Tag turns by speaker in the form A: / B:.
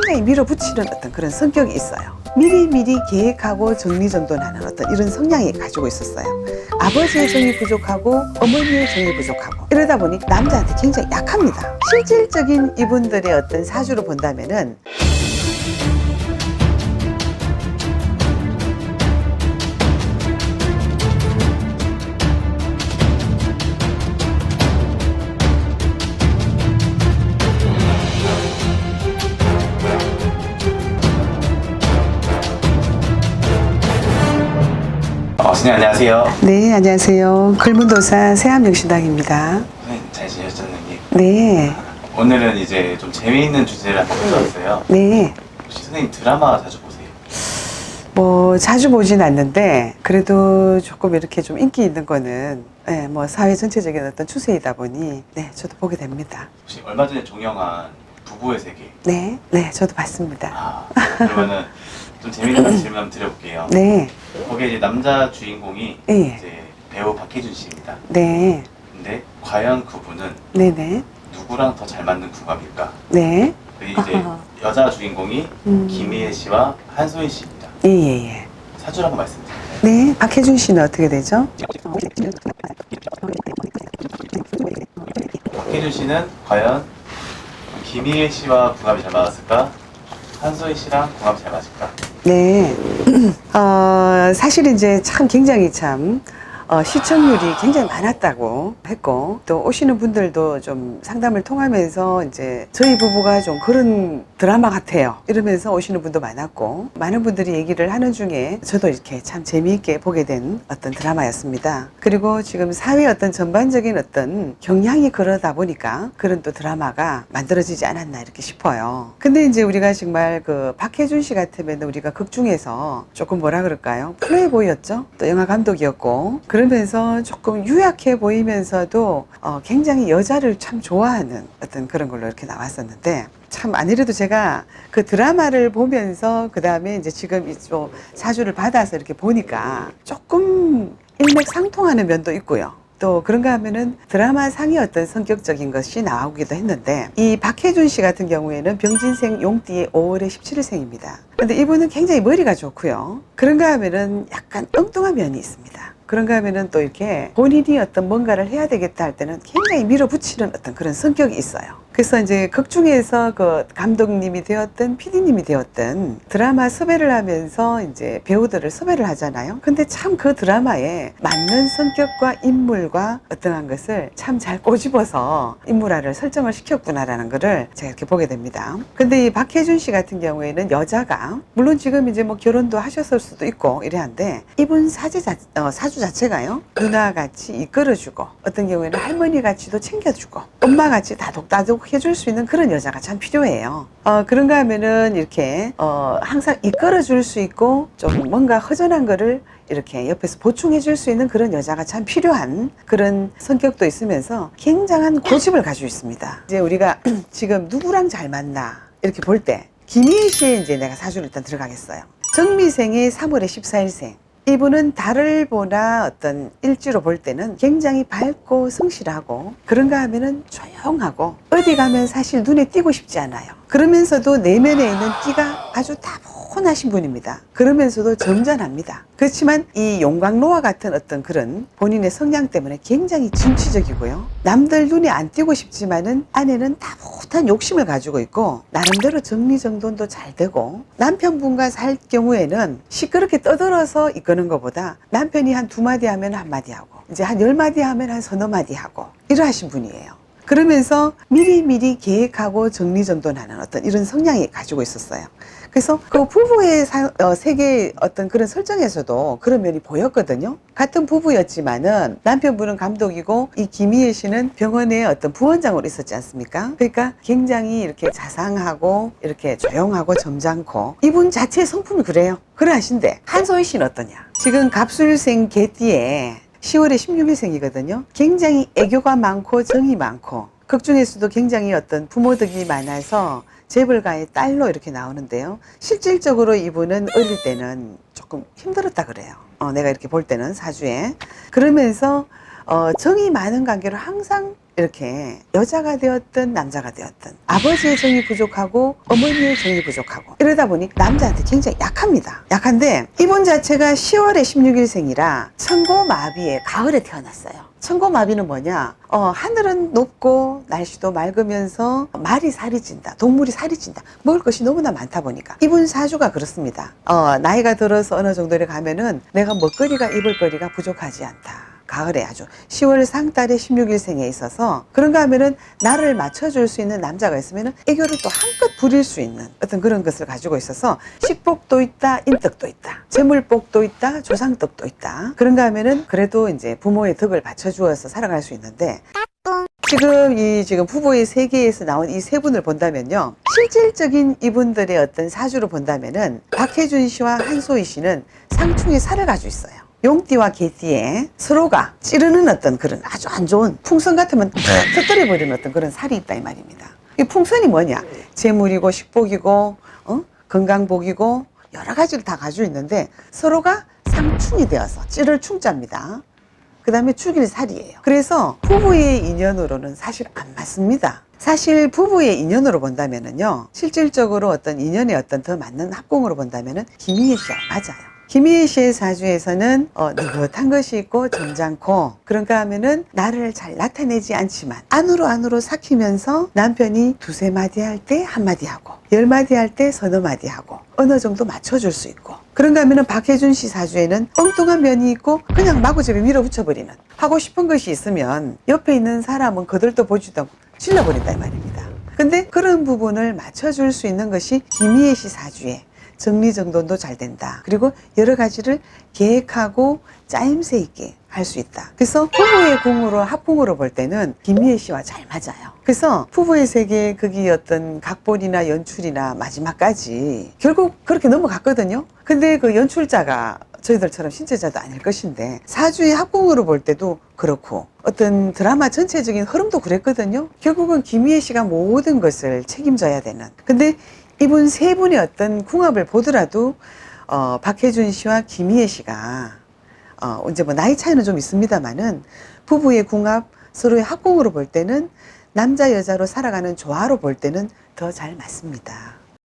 A: 굉장히 밀어붙이는 어떤 그런 성격이 있어요. 미리미리 계획하고 정리정돈하는 어떤 이런 성향이 가지고 있었어요. 아버지의 정이 부족하고 어머니의 정이 부족하고 이러다 보니 남자한테 굉장히 약합니다. 실질적인 이분들의 어떤 사주로 본다면은
B: 선생님 안녕하세요.
A: 네, 안녕하세요. 글문도사 세암영신당입니다.
B: 선생님 잘 지내셨는지?
A: 네,
B: 오늘은 이제 좀 재미있는 주제를 한번 가져왔어요.
A: 네.
B: 혹시 선생님 드라마 자주 보세요?
A: 뭐 자주 보진 않는데 그래도 조금 이렇게 좀 인기 있는 거는 네, 뭐 사회 전체적인 어떤 추세이다 보니 네, 저도 보게 됩니다.
B: 혹시 얼마 전에 종영한 부부의 세계?
A: 네, 네, 저도 봤습니다.
B: 그러면은 좀 재미있는 질문 한번 드려볼게요.
A: 네,
B: 거기에 이제 남자 주인공이
A: 예.
B: 이제 배우 박해준 씨입니다.
A: 네,
B: 근데 과연 그분은
A: 네, 네,
B: 누구랑 더 잘 맞는 궁합일까?
A: 네,
B: 그리고 이제
A: 아하.
B: 여자 주인공이 김희애 씨와 한소희 씨입니다.
A: 예, 예, 예.
B: 사주를 한번 말씀해 주세요.
A: 네, 박혜준 씨는 어떻게 되죠?
B: 박해준 씨는 과연 김희애 씨와 궁합이 잘 맞았을까? 한소희 씨랑 궁합이 잘 맞을까?
A: 네, 사실 이제 참 굉장히 시청률이 굉장히 많았다고 했고, 또 오시는 분들도 좀 상담을 통하면서 이제 저희 부부가 좀 그런 드라마 같아요. 이러면서 오시는 분도 많았고, 많은 분들이 얘기를 하는 중에 저도 이렇게 참 재미있게 보게 된 어떤 드라마였습니다. 그리고 지금 사회 어떤 전반적인 어떤 경향이 그러다 보니까 그런 또 드라마가 만들어지지 않았나 이렇게 싶어요. 근데 이제 우리가 정말 그 박해준 씨 같으면 우리가 극 중에서 조금 뭐라 그럴까요? 플레이보이였죠? 또 영화 감독이었고, 그러면서 조금 유약해 보이면서도 굉장히 여자를 참 좋아하는 어떤 그런 걸로 이렇게 나왔었는데, 참 아니래도 제가 그 드라마를 보면서 그 다음에 이제 지금 또 사주를 받아서 이렇게 보니까 조금 일맥상통하는 면도 있고요. 또 그런가 하면은 드라마 상의 어떤 성격적인 것이 나오기도 했는데, 이 박해준 씨 같은 경우에는 병진생 용띠의 5월에 17일생입니다. 근데 이분은 굉장히 머리가 좋고요. 그런가 하면은 약간 엉뚱한 면이 있습니다. 그런가 하면은 또 이렇게 본인이 어떤 뭔가를 해야 되겠다 할 때는 굉장히 밀어붙이는 어떤 그런 성격이 있어요. 그래서 이제 극 중에서 그 감독님이 되었든 PD님이 되었든 드라마 섭외를 하면서 이제 배우들을 섭외를 하잖아요. 근데 참 그 드라마에 맞는 성격과 인물과 어떠한 것을 참 잘 꼬집어서 인물화를 설정을 시켰구나라는 거를 제가 이렇게 보게 됩니다. 근데 이 박해준 씨 같은 경우에는 여자가 물론 지금 이제 뭐 결혼도 하셨을 수도 있고 이래한데, 이분 사주 자체가요, 누나같이 이끌어주고 어떤 경우에는 할머니같이도 챙겨주고 엄마같이 다독다독 해줄 수 있는 그런 여자가 참 필요해요. 그런가 하면은 이렇게 항상 이끌어줄 수 있고 좀 뭔가 허전한 거를 이렇게 옆에서 보충해 줄 수 있는 그런 여자가 참 필요한 그런 성격도 있으면서 굉장한 고집을 가지고 있습니다. 이제 우리가 지금 누구랑 잘 맞나 이렇게 볼 때 김희애 씨의 이제 내가 사주를 일단 들어가겠어요. 정미생의 3월에 14일생. 이분은 달을 보나 어떤 일지로 볼 때는 굉장히 밝고 성실하고, 그런가 하면은 조용하고 어디 가면 사실 눈에 띄고 싶지 않아요. 그러면서도 내면에 있는 끼가 아주 타고나신 분입니다. 그러면서도 점잖합니다. 그렇지만 이 용광로와 같은 어떤 그런 본인의 성향 때문에 굉장히 진취적이고요. 남들 눈에 안 띄고 싶지만은 안에는 따뜻한 욕심을 가지고 있고, 나름대로 정리정돈도 잘 되고, 남편분과 살 경우에는 시끄럽게 떠들어서 이끄는 것보다 남편이 한 2마디 하면 1마디 하고, 이제 한 10마디 하면 한 3-4마디 하고 이러하신 분이에요. 그러면서 미리미리 계획하고 정리정돈하는 어떤 이런 성향이 가지고 있었어요. 그래서 그 부부의 세계의 어떤 그런 설정에서도 그런 면이 보였거든요. 같은 부부였지만은 남편분은 감독이고 이 김희애 씨는 병원의 어떤 부원장으로 있었지 않습니까? 그러니까 굉장히 이렇게 자상하고 이렇게 조용하고 점잖고, 이분 자체의 성품이 그래요. 그러하신데 한소희 씨는 어떠냐? 지금 갑술생 개띠에 10월에 16일생이거든요. 굉장히 애교가 많고 정이 많고, 극 중에서도 굉장히 어떤 부모덕이 많아서 재벌가의 딸로 이렇게 나오는데요. 실질적으로 이분은 어릴 때는 조금 힘들었다 그래요. 내가 이렇게 볼 때는 사주에. 그러면서 정이 많은 관계로 항상 이렇게 여자가 되었든 남자가 되었든 아버지의 정이 부족하고 어머니의 정이 부족하고 이러다 보니 남자한테 굉장히 약합니다. 약한데 이분 자체가 10월에 16일생이라 천고마비에 가을에 태어났어요. 천고마비는 뭐냐? 하늘은 높고 날씨도 맑으면서 말이 살이 찐다. 동물이 살이 찐다. 먹을 것이 너무나 많다 보니까 이분 사주가 그렇습니다. 나이가 들어서 어느 정도를 가면은 내가 먹거리가 입을 거리가 부족하지 않다. 가을에 아주 10월 상달에 16일생에 있어서 그런가 하면은 나를 맞춰줄 수 있는 남자가 있으면은 애교를 또 한껏 부릴 수 있는 어떤 그런 것을 가지고 있어서 식복도 있다, 인덕도 있다, 재물복도 있다, 조상덕도 있다. 그런가 하면은 그래도 이제 부모의 덕을 받쳐주어서 살아갈 수 있는데 지금 부부의 세계에서 나온 이 세 분을 본다면요. 실질적인 이분들의 어떤 사주를 본다면은 박혜준 씨와 한소희 씨는 상충의 살을 가지고 있어요. 용띠와 개띠에 서로가 찌르는 어떤 그런 아주 안 좋은 풍선 같으면 탁 터뜨려버리는 어떤 그런 살이 있다 이 말입니다. 이 풍선이 뭐냐? 재물이고 식복이고 건강복이고 여러 가지를 다 가지고 있는데 서로가 상충이 되어서 찌를 충자입니다. 그 다음에 죽일 살이에요. 그래서 부부의 인연으로는 사실 안 맞습니다. 사실 부부의 인연으로 본다면은요, 실질적으로 어떤 인연의 어떤 더 맞는 합공으로 본다면은 김희애 씨하고 맞아요. 김희애 씨의 사주에서는 느긋한 것이 있고 점잖고 그런가 하면은 나를 잘 나타내지 않지만 안으로 삭히면서 남편이 두세 마디 할 때 한마디 하고 10마디 할 때 서너 마디 하고 어느 정도 맞춰줄 수 있고 그런가 하면은 박혜준 씨 사주에는 엉뚱한 면이 있고 그냥 마구잡이 밀어붙여버리는 하고 싶은 것이 있으면 옆에 있는 사람은 거들떠 보지도 않고 질러버린다 이 말입니다. 근데 그런 부분을 맞춰줄 수 있는 것이 김희애 씨 사주에 정리정돈도 잘 된다. 그리고 여러 가지를 계획하고 짜임새 있게 할 수 있다. 그래서 부부의 궁으로 합궁으로 볼 때는 김희애 씨와 잘 맞아요. 그래서 부부의 세계 거기 어떤 각본이나 연출이나 마지막까지 결국 그렇게 넘어갔거든요. 근데 그 연출자가 저희들처럼 신체자도 아닐 것인데 사주의 합궁으로 볼 때도 그렇고 어떤 드라마 전체적인 흐름도 그랬거든요. 결국은 김희애 씨가 모든 것을 책임져야 되는. 근데 이분 세 분의 어떤 궁합을 보더라도 박혜준 씨와 김희애 씨가 이제 뭐 나이 차이는 좀 있습니다만은 부부의 궁합 서로의 합궁으로 볼 때는 남자 여자로 살아가는 조화로 볼 때는 더 잘 맞습니다.